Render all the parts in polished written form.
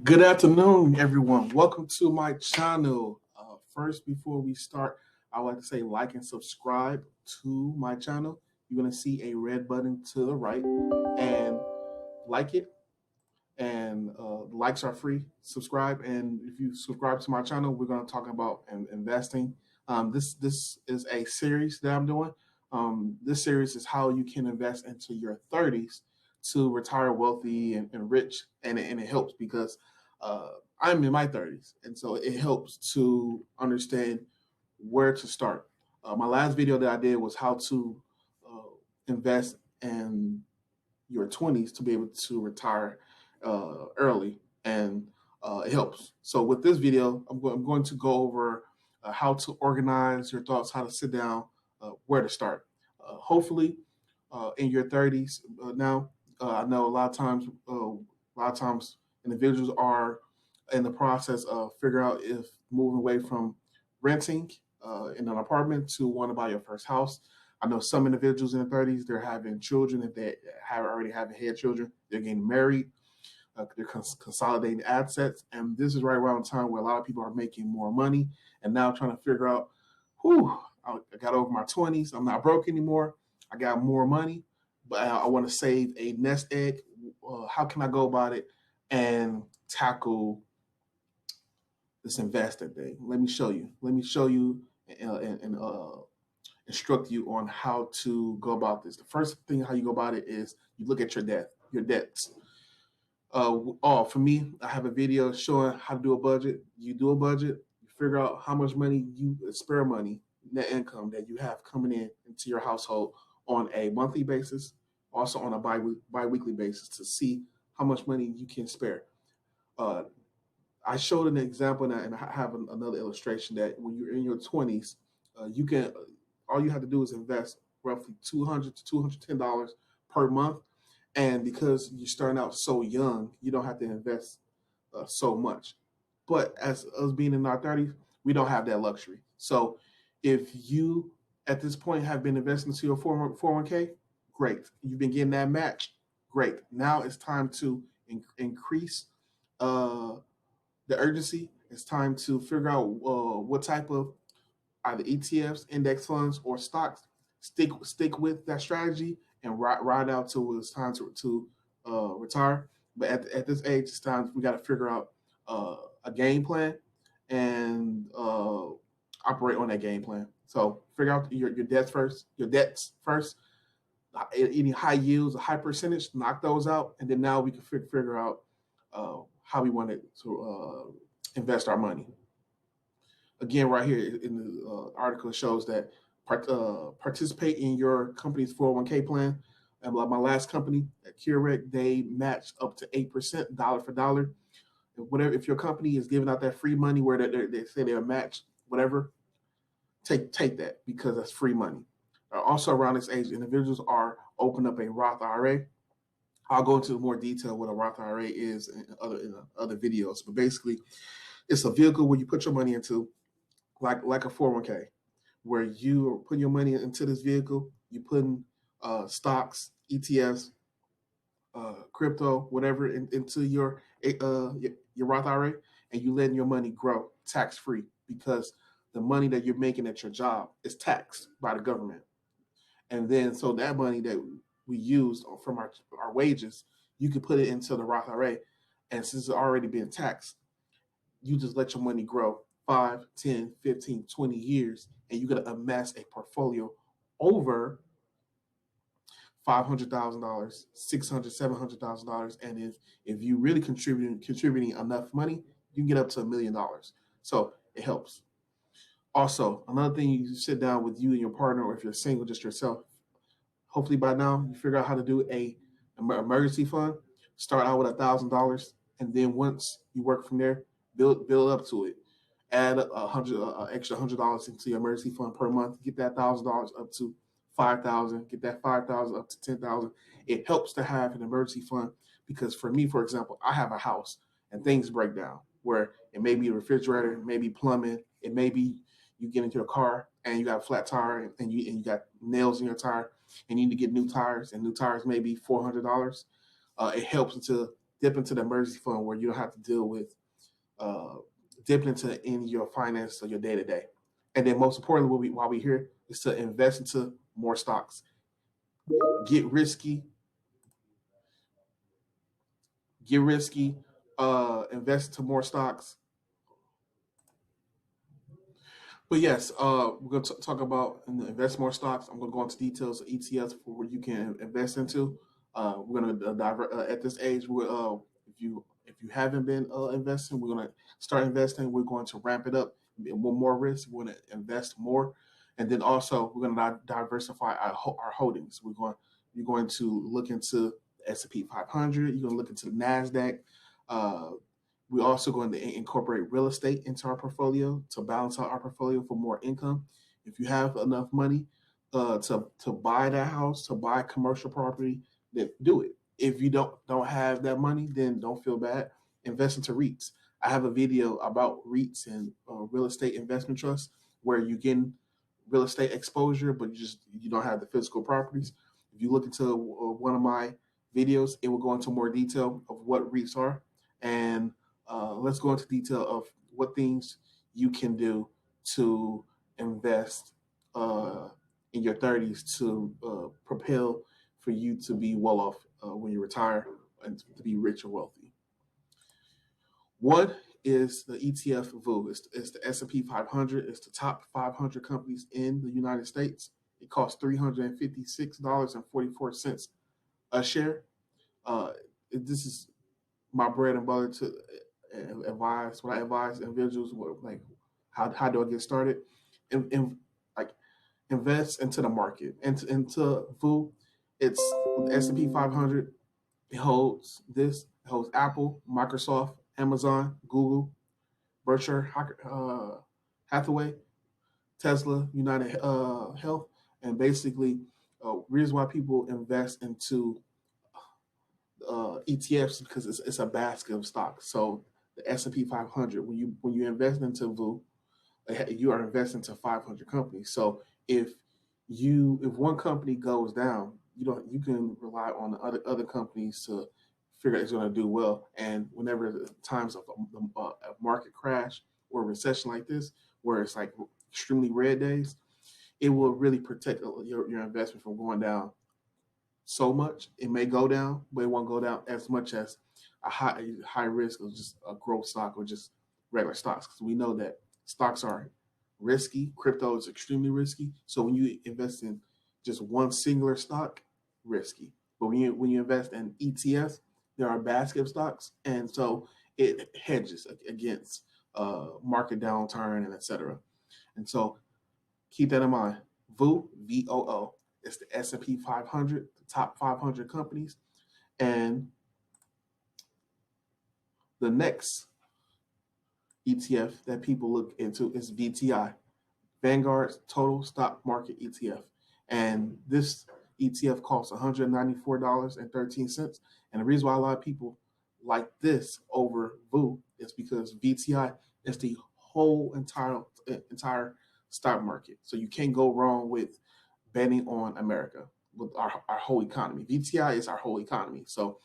Good afternoon, everyone. Welcome to my channel. First, before we start, I would like to say like and subscribe to my channel. You're going to see a red button to the right and like it. And likes are free. Subscribe. And if you subscribe to my channel, we're going to talk about investing. This is a series that I'm doing. This series is how you can invest into your 30s to retire wealthy and rich. And it helps because uh, I'm in my 30s. And so it helps to understand where to start. My last video that I did was how to invest in your 20s to be able to retire early, and it helps. So with this video, I'm going to go over how to organize your thoughts, how to sit down, where to start. Hopefully, in your 30s now, I know a lot of times individuals are in the process of figuring out if moving away from renting in an apartment to want to buy your first house. I know some individuals in their 30s, they're having children. If they have already haven't had children, they're getting married. They're consolidating assets. And this is right around the time where a lot of people are making more money and now trying to figure out, I got over my 20s. I'm not broke anymore. I got more money, but I want to save a nest egg. How can I go about it and tackle this investing thing? Let me show you. Let me show you and instruct you on how to go about this. The first thing how you go about it is you look at your debts. For me, I have a video showing how to do a budget. You do a budget, you figure out how much money you spare money, net income that you have coming in into your household on a monthly basis, also on a bi-weekly basis to see how much money you can spare. Uh, I showed an example and I have another illustration that when you're in your 20s, you can all you have to do is invest roughly $200 to $210 per month, and because you're starting out so young, you don't have to invest so much. But as us being in our 30s, we don't have that luxury. So if you at this point have been investing into your 401k, great. You've been getting that match, great. Now it's time to increase uh, the urgency. It's time to figure out what type of either ETFs, index funds, or stocks. Stick with that strategy and ride out till it's time to retire. But at this age, it's time we got to figure out a game plan and operate on that game plan. So figure out your debts first. Your debts first. Any high yields, a high percentage, knock those out, and then now we can figure out how we want to invest our money. Again, right here in the article shows that participate in your company's 401k plan. And like my last company at Curec, they match up to 8% dollar for dollar. Whatever, if your company is giving out that free money where they say they'll match whatever, take that because that's free money. Also, around this age, individuals are opening up a Roth IRA. I'll go into more detail what a Roth IRA is in other videos, but basically, it's a vehicle where you put your money into, like a 401k, where you are putting your money into this vehicle. You put in stocks, ETFs, crypto, whatever into your Roth IRA, and you letting your money grow tax free because the money that you're making at your job is taxed by the government. And then so that money that we used from our wages, you could put it into the Roth IRA, and since it's already been taxed, you just let your money grow 5, 10, 15, 20 years, and you're going to amass a portfolio over $500,000, $600,000, $700,000. And if you really contributing enough money, you can get up to $1 million. So it helps. Also, another thing, you sit down with you and your partner, or if you're single, just yourself. Hopefully by now you figure out how to do a emergency fund. Start out with $1,000, and then once you work from there, build up to it. Add extra $100 into your emergency fund per month. Get that $1,000 up to 5,000. Get that 5,000 up to 10,000. It helps to have an emergency fund because for me, for example, I have a house and things break down where it may be a refrigerator, it may be plumbing, it may be you get into a car and you got a flat tire and you got nails in your tire and you need to get new tires, and new tires may be $400. It helps to dip into the emergency fund where you don't have to deal with dipping into in your finance or your day to day. And then most importantly, while we're here, is to invest into more stocks. Get risky, invest into more stocks. But yes, we're going to talk about invest more stocks. I'm going to go into details of ETFs for what you can invest into. We're going to at this age. If you haven't been investing, we're going to start investing. We're going to ramp it up. With more risk, we're going to invest more, and then also we're going to diversify our holdings. You're going to look into the S&P 500. You're going to look into the Nasdaq. We're also going to incorporate real estate into our portfolio to balance out our portfolio for more income. If you have enough money to buy that house, to buy commercial property, then do it. If you don't have that money, then don't feel bad. Invest into REITs. I have a video about REITs and real estate investment trusts where you get real estate exposure, but you don't have the physical properties. If you look into one of my videos, it will go into more detail of what REITs are. And let's go into detail of what things you can do to invest in your 30s to propel for you to be well off when you retire and to be rich or wealthy. One is the ETF VU. It's the S&P 500. It's the top 500 companies in the United States. It costs $356.44 a share. This is my bread and butter to advise. What I advise individuals, like how do I get started? Like invest into the market, into VU. It's the S&P 500. It holds Apple, Microsoft, Amazon, Google, Berkshire Hathaway, Tesla, United Health, and basically reason why people invest into ETFs because it's a basket of stocks. So the S&P 500, when you invest into VU, you are investing into 500 companies. So if one company goes down, you can rely on the other companies to figure out it's going to do well. And whenever times of a market crash or a recession like this, where it's like extremely red days, it will really protect your investment from going down so much. It may go down, but it won't go down as much as a high risk of just a growth stock or just regular stocks. Because we know that stocks are risky. Crypto is extremely risky. So when you invest in just one singular stock, risky. But when you invest in ETFs, there are basket of stocks, and so it hedges against market downturn and etc. And so keep that in mind. VOO, VOO, it's the S&P 500, the top 500 companies, and the next ETF that people look into is VTI, Vanguard Total Stock Market ETF, and this ETF costs $194.13. And the reason why a lot of people like this over VOO is because VTI is the whole entire stock market. So you can't go wrong with betting on America, with our whole economy. VTI is our whole economy. So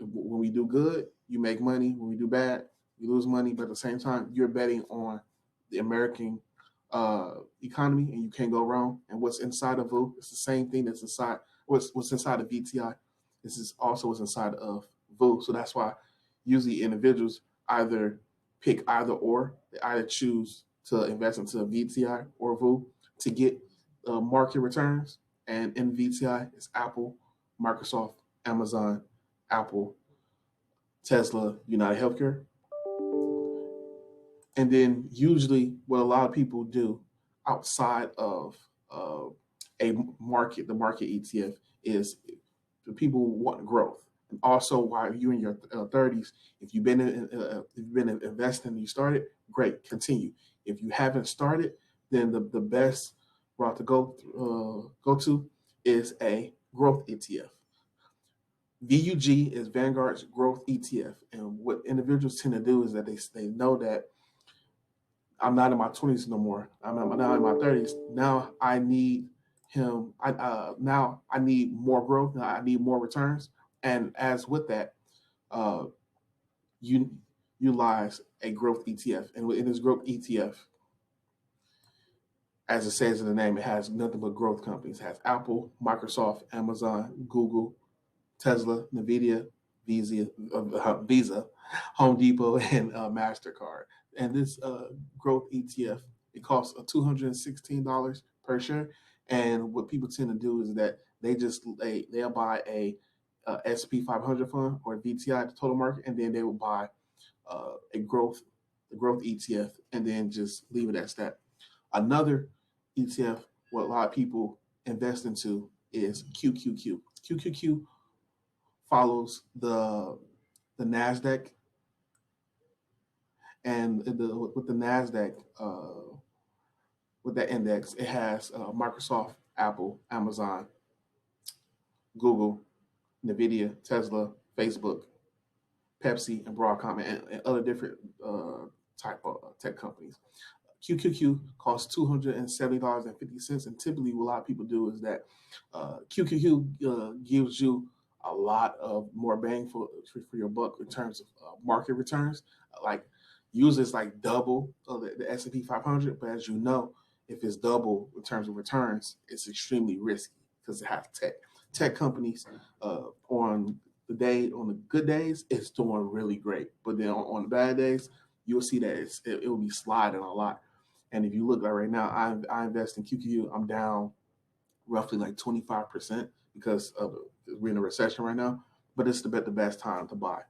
when we do good, you make money. When we do bad, you lose money. But at the same time, you're betting on the American economy, and you can't go wrong. And what's inside of VOO, it's the same thing that's inside what's inside of VTI. This is also what's inside of VOO. So that's why usually individuals either pick either or. They either choose to invest into VTI or VOO to get market returns. And in VTI, it's Apple, Microsoft, Amazon, Apple, Tesla, United Healthcare. And then usually what a lot of people do outside of the market ETF, is the people want growth. And also, while you're in your 30s, if you've been investing and you started, great, continue. If you haven't started, then the best route to go to is a growth ETF. VUG is Vanguard's growth ETF, and what individuals tend to do is that they know that I'm not in my 20s no more. I'm now in my 30s. Now I need now I need more growth. Now I need more returns. And as with that, uh, you utilize a growth ETF. And in this growth ETF, as it says in the name, it has nothing but growth companies. It has Apple, Microsoft, Amazon, Google, Tesla, Nvidia, Visa, Home Depot, and MasterCard. And this growth ETF, it costs $216 per share. And what people tend to do is that they'll buy a S&P 500 fund or VTI, the total market, and then they will buy the growth ETF, and then just leave it at that. Another ETF, what a lot of people invest into is QQQ. QQQ follows the Nasdaq, and with the Nasdaq with that index, it has Microsoft, Apple, Amazon, Google, Nvidia, Tesla, Facebook, Pepsi, and Broadcom, and other different type of tech companies. QQQ costs $270.50, and typically what a lot of people do is that QQQ gives you a lot of more bang for your buck in terms of market returns. Like usually it's like double the S&P 500, but as you know, if it's double in terms of returns, it's extremely risky because it has tech companies on the good days, it's doing really great, but then on the bad days, you'll see that it will be sliding a lot. And if you look at right now, I invest in QQQ. I'm down roughly like 25% because we're in a recession right now. But it's the best time to buy.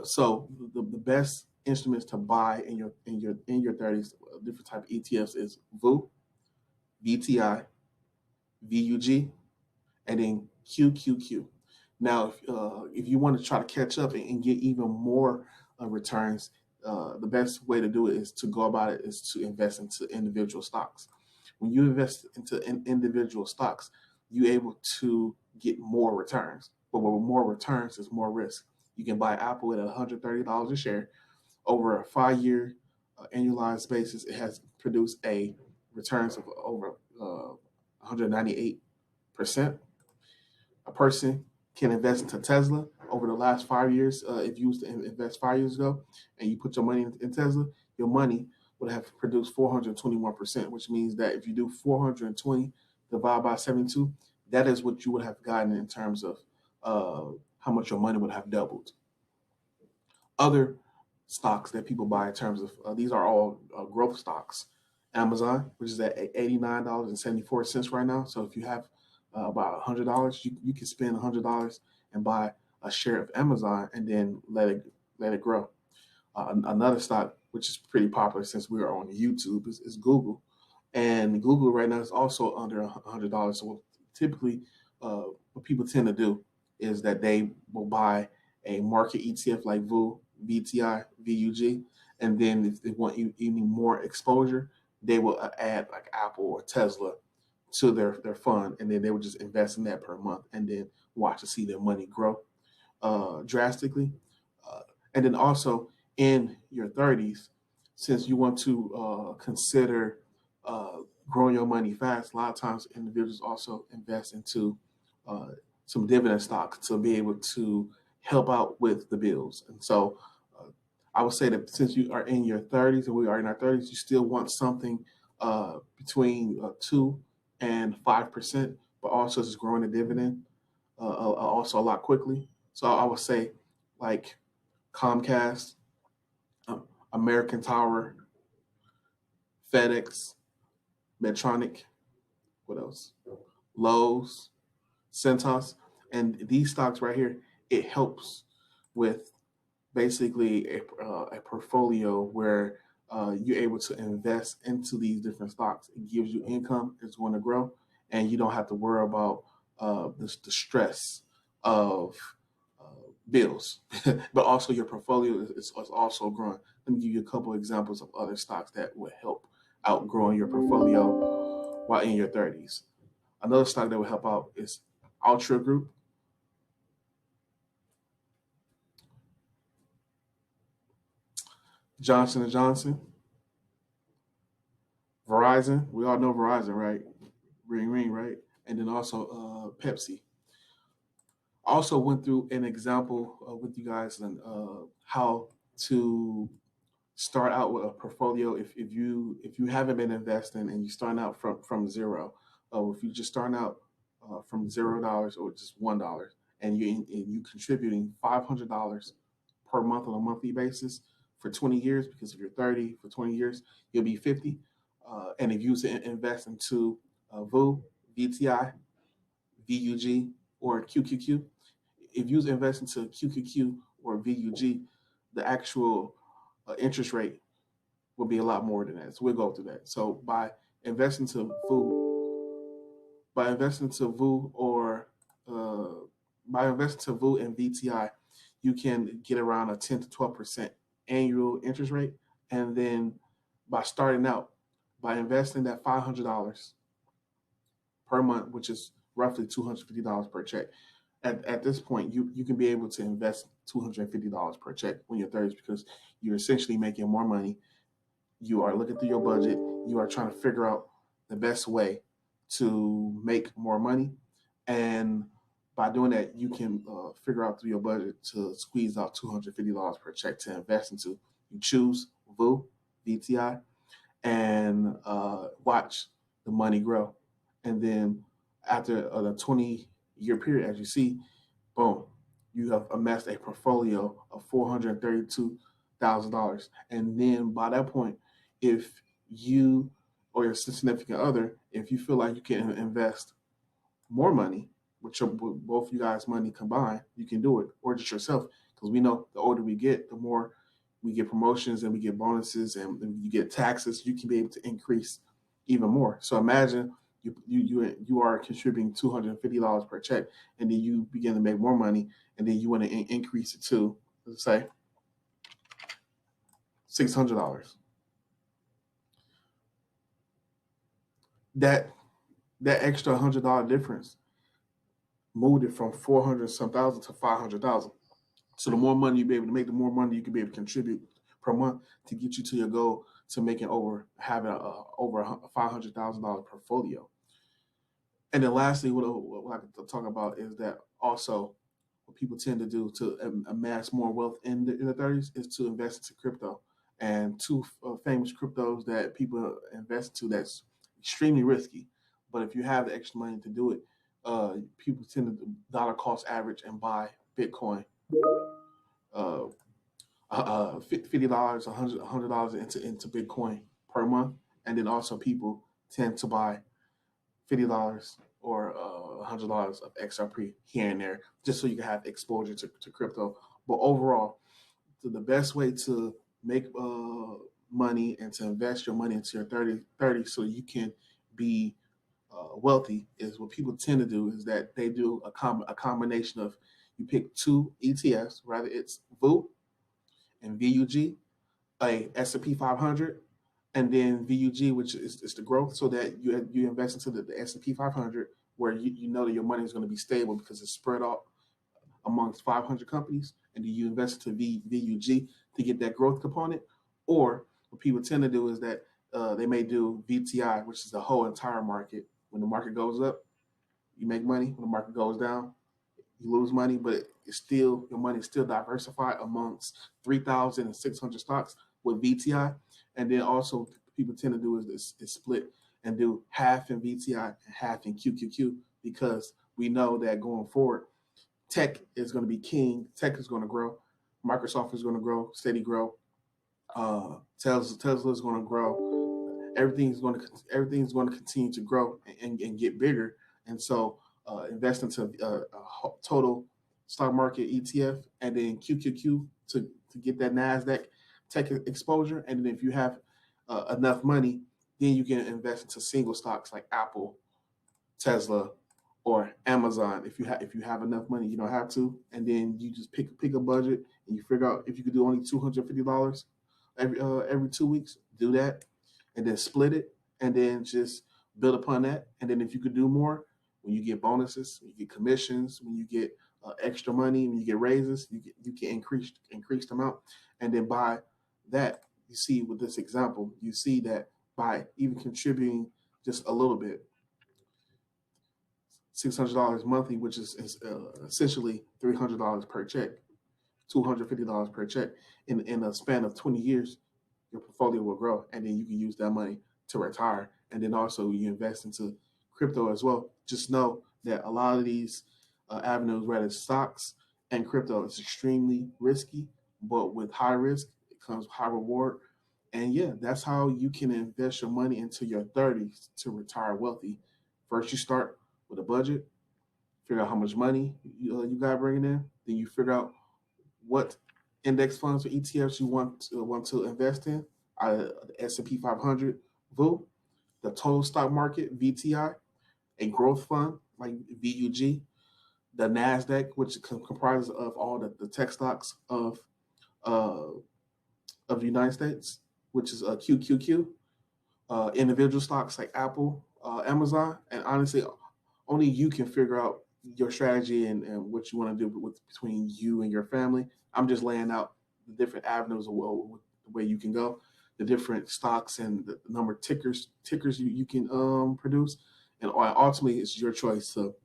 So the best instruments to buy in your 30s, different type of ETFs is VU, VTI, VUG, and then QQQ. Now, if you want to try to catch up and get even more returns, the best way to do it is to go about it is to invest into individual stocks. When you invest into individual stocks, you're able to get more returns. But with more returns is more risk. You can buy Apple at $130 a share. Over a 5-year annualized basis, it has produced a returns of over 198%. A person can invest into Tesla over the last 5 years. If you used to invest 5 years ago and you put your money in Tesla, your money would have produced 421%, which means that if you do 420 divided by 72, that is what you would have gotten in terms of how much your money would have doubled. Other stocks that people buy in terms of these are all growth stocks. Amazon, which is at $89.74 right now. So if you have about $100, you can spend $100 and buy a share of Amazon and then let it grow. Another stock, which is pretty popular since we are on YouTube, is Google. And Google right now is also under $100. So typically, what people tend to do is that they will buy a market ETF like VU, VTI, VUG, and then if they want even more exposure, they will add like Apple or Tesla to their fund, and then they would just invest in that per month and then watch to see their money grow drastically. And then also in your 30s, since you want to consider growing your money fast, a lot of times individuals also invest into some dividend stocks to be able to help out with the bills. And so I would say that since you are in your 30s and we are in our 30s, you still want something between 2 and 5%, but also just growing the dividend also a lot quickly. So I would say like Comcast, American Tower, FedEx, Medtronic, what else? Lowe's, Centos, and these stocks right here, it helps with basically a portfolio where you're able to invest into these different stocks. It gives you income, it's going to grow, and you don't have to worry about the stress of bills, but also your portfolio is also growing. Let me give you a couple examples of other stocks that would help out growing your portfolio while in your 30s. Another stock that will help out is Ultra Group, Johnson & Johnson, Verizon. We all know Verizon, right? Ring, ring, right? And then also Pepsi. also went through an example with you guys on how to start out with a portfolio if you haven't been investing and you're starting out from zero, if you're just starting out from $0 or just $1, and you contributing $500 per month on a monthly basis for 20 years, because if you're 30 for 20 years, you'll be 50. And if you invest into VU, VTI, VUG, or QQQ, if you invest into QQQ or VUG, the actual interest rate will be a lot more than that. So we'll go through that. So investing to investing to VU or by investing to VU and VTI, you can get around a 10 to 12% annual interest rate. And then by starting out, by investing that $500 per month, which is roughly $250 per check, at this point, you can be able to invest $250 per check when you're 30s, because you're essentially making more money. You are looking through your budget. You are trying to figure out the best way to make more money. And by doing that, you can figure out through your budget to squeeze out $250 per check to invest into. You choose VU, VTI, and watch the money grow. And then after the 20-year period, as you see, boom, you have amassed a portfolio of $432,000. And then by that point, if you or your significant other, if you feel like you can invest more money with both you guys' money combined, you can do it, or just yourself, because we know the older we get, the more we get promotions and we get bonuses and you get taxes. You can be able to increase even more. So imagine you are contributing $250 per check, and then you begin to make more money, and then you want to increase it to, let's say, $600. That extra $100 difference moved it from 400 some thousand to 500,000. So the more money you be able to make, the more money you can be able to contribute per month to get you to your goal to making having over a $500,000 portfolio. And then lastly, what I could talk about is that also what people tend to do to amass more wealth in the 30s is to invest into crypto. And two famous cryptos that people invest into that's extremely risky, but if you have the extra money to do it, people tend to dollar cost average and buy Bitcoin. $50, $100 into Bitcoin per month, and then also people tend to buy $50 or $100 of XRP here and there, just so you can have exposure to crypto. But overall, the best way to make money and to invest your money into your 30 so you can be wealthy is what people tend to do is that they do a combination of, you pick two ETFs, rather it's VU and VUG, a S&P 500, and then VUG, which is the growth, so that you invest into the S&P 500, where you know that your money is going to be stable because it's spread out amongst 500 companies, and then you invest into VUG to get that growth component. Or what people tend to do is that they may do VTI, which is the whole entire market. When the market goes up, you make money. When the market goes down, you lose money, but your money is still diversified amongst 3,600 stocks with VTI. And then also people tend to do is split and do half in VTI and half in QQQ, because we know that going forward, tech is going to be king. Tech is going to grow. Microsoft is going to grow, steady grow. Tesla is going to grow. Everything's going to continue to grow and get bigger. And so invest into a total stock market ETF, and then QQQ to get that NASDAQ tech exposure. And then if you have enough money, then you can invest into single stocks like Apple, Tesla, or Amazon. If you have enough money, you don't have to. And then you just pick a budget, and you figure out if you could do only $250 every 2 weeks, do that, and then split it, and then just build upon that. And then if you could do more, when you get bonuses, when you get commissions, when you get extra money, when you get raises, you can increase the amount. And then by that, you see with this example, you see that by even contributing just a little bit, $600 monthly, which is essentially $300 per check, $250 per check. In a span of 20 years, your portfolio will grow, and then you can use that money to retire. And then also you invest into crypto as well. Just know that a lot of these avenues, whether it's stocks and crypto, is extremely risky, but with high risk, it comes high reward. And yeah, that's how you can invest your money into your 30s to retire wealthy. First, you start with a budget, figure out how much money you got bringing in. Then you figure out what index funds or ETFs you want to invest in. The S&P 500 VU, the total stock market VTI, a growth fund like VUG, the Nasdaq, which comprises of all the tech stocks uh, of the United States, which is QQQ, individual stocks like Apple, Amazon, and honestly, only you can figure out your strategy and what you want to do between you and your family. I'm just laying out the different avenues of the way you can go, the different stocks and the number of tickers you can produce, and ultimately it's your choice to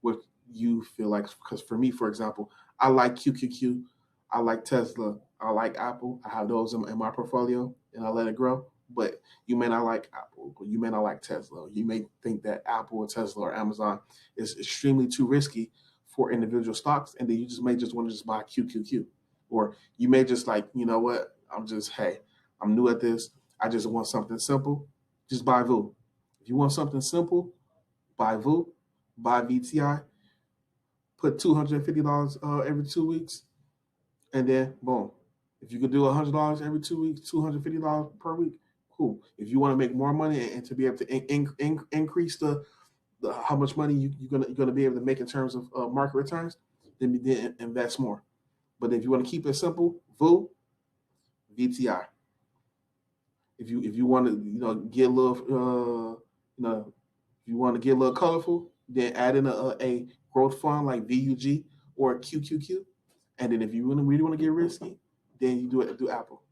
what you feel like. Because for me, for example, I like QQQ, I like Tesla, I like Apple. I have those in my portfolio, and I let it grow. But you may not like Apple, or you may not like Tesla. You may think that Apple or Tesla or Amazon is extremely too risky for individual stocks, and then you just may just want to just buy QQQ. Or you may just like, you know what, I'm new at this. I just want something simple. Just buy VU. If you want something simple, buy VU, buy VTI, put $250 every 2 weeks, and then boom. If you could do $100 every 2 weeks, $250 per week, cool. If you want to make more money and to be able to increase the how much money you're gonna be able to make in terms of market returns, then invest more. But if you want to keep it simple, VU, VTI. If you want to get a little if you want to get a little colorful, then add in a growth fund like VUG or QQQ. And then if you really want to get risky, then you do Apple.